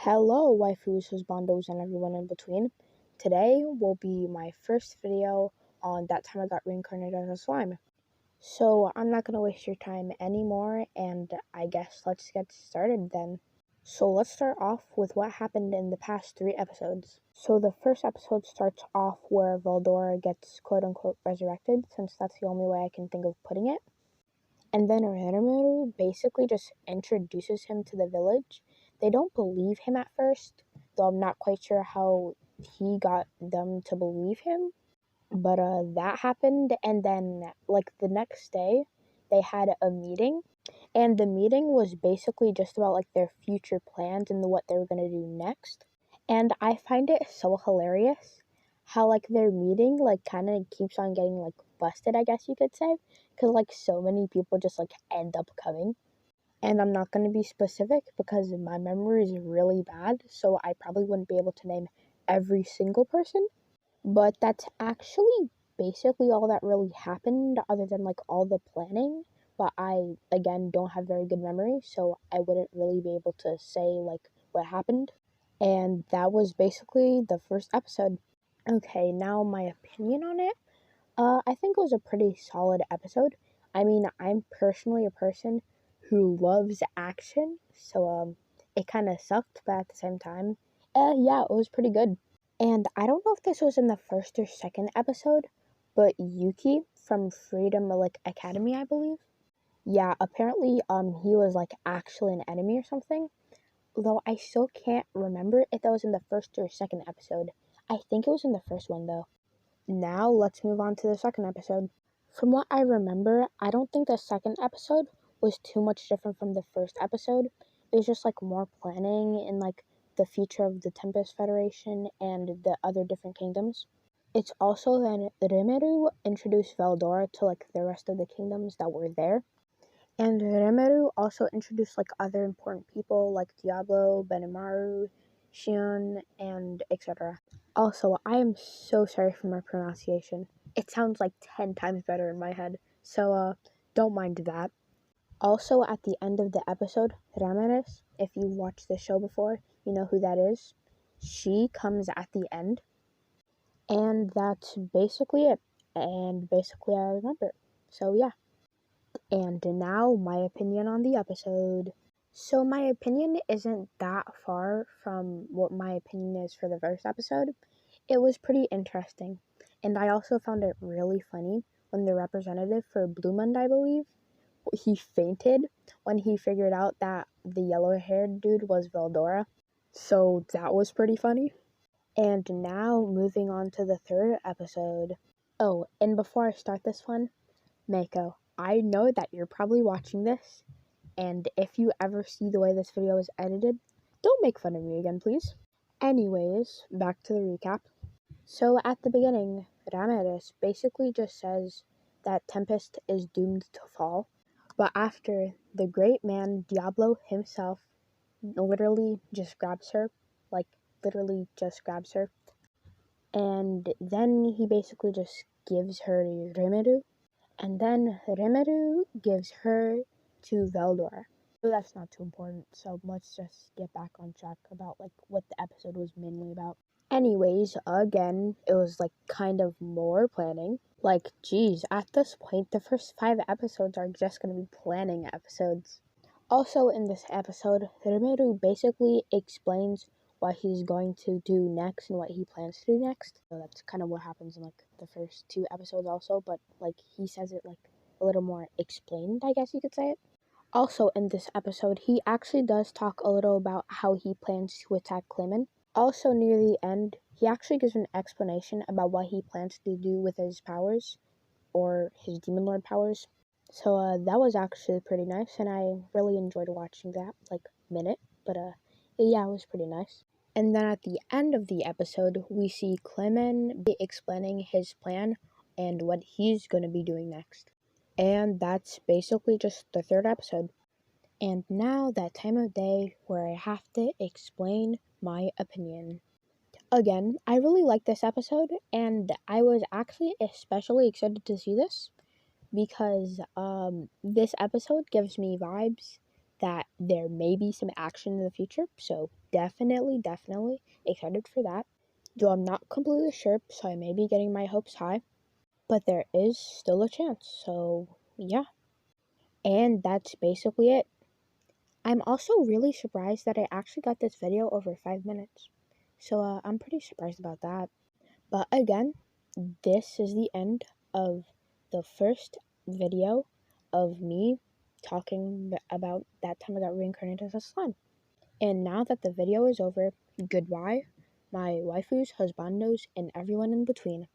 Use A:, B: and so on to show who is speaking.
A: Hello, waifus, husbandos, and everyone in between. Today will be my first video on that time I got reincarnated as a slime. So I'm not going to waste your time anymore, and I guess let's get started then. So let's start off with what happened in the past 3 episodes. So the first episode starts off where Veldora gets quote-unquote resurrected, since that's the only way I can think of putting it. And then Reincarnated basically just introduces him to the village. They don't believe him at first, though I'm not quite sure how he got them to believe him. But that happened, and then the next day, they had a meeting, and the meeting was basically just about their future plans and what they were gonna do next. And I find it so hilarious how their meeting kind of keeps on getting busted, I guess you could say, because so many people just end up coming. And I'm not going to be specific because my memory is really bad, so I probably wouldn't be able to name every single person. But that's actually basically all that really happened, other than all the planning. But I again don't have very good memory, so I wouldn't really be able to say what happened. And that was basically the first episode. Okay, now my opinion on it. I think it was a pretty solid episode. I mean, I'm personally a person who loves action, so it kind of sucked, but at the same time, yeah, it was pretty good. And I don't know if this was in the first or second episode, but Yuki from Freedom Academy, I believe. Yeah, apparently he was actually an enemy or something. Though I still can't remember if that was in the first or second episode. I think it was in the first one though. Now let's move on to the second episode. From what I remember, I don't think the second episode was too much different from the first episode. It was just more planning in the future of the Tempest Federation and the other different kingdoms. It's also then Rimuru introduced Veldora to the rest of the kingdoms that were there. And Rimuru also introduced other important people like Diablo, Benimaru, Shion, and etc. Also, I am so sorry for my pronunciation. It sounds 10 times better in my head, so don't mind that. Also, at the end of the episode, Ramirez, if you watched the show before, you know who that is. She comes at the end, and that's basically it. And basically, I remember it. So, yeah. And now, my opinion on the episode. So, my opinion isn't that far from what my opinion is for the first episode. It was pretty interesting, and I also found it really funny when the representative for Bluemund, I believe, he fainted when he figured out that the yellow-haired dude was Veldora. So that was pretty funny. And now moving on to the third episode. Oh, and before I start this one, Mako, I know that you're probably watching this, and if you ever see the way this video is edited, don't make fun of me again, please. Anyways, back to the recap. So at the beginning, Ramirez basically just says that Tempest is doomed to fall, but after the great man Diablo himself literally just grabs her, and then he basically just gives her to Rimuru, and then Rimuru gives her to Veldora. So that's not too important, so let's just get back on track about what the episode was mainly about. Anyways, again, it was kind of more planning. Geez, at this point, the first 5 episodes are just gonna be planning episodes. Also, in this episode, Rimuru basically explains what he's going to do next and what he plans to do next. So that's kind of what happens in the first 2 episodes also, but he says it a little more explained, I guess you could say it. Also, in this episode, he actually does talk a little about how he plans to attack Clayman. Also, near the end, he actually gives an explanation about what he plans to do with his powers, or his Demon Lord powers. So, that was actually pretty nice, and I really enjoyed watching that, minute, but, yeah, it was pretty nice. And then at the end of the episode, we see Clayman explaining his plan and what he's going to be doing next. And that's basically just the third episode. And now that time of day where I have to explain my opinion. Again, I really like this episode, and I was actually especially excited to see this because this episode gives me vibes that there may be some action in the future, so definitely excited for that. Though I'm not completely sure, so I may be getting my hopes high, but there is still a chance. So yeah. And that's basically it. I'm also really surprised that I actually got this video over 5 minutes. So I'm pretty surprised about that. But again, this is the end of the first video of me talking about that time I got reincarnated as a slime. And now that the video is over, goodbye, my waifus, husbandos, and everyone in between.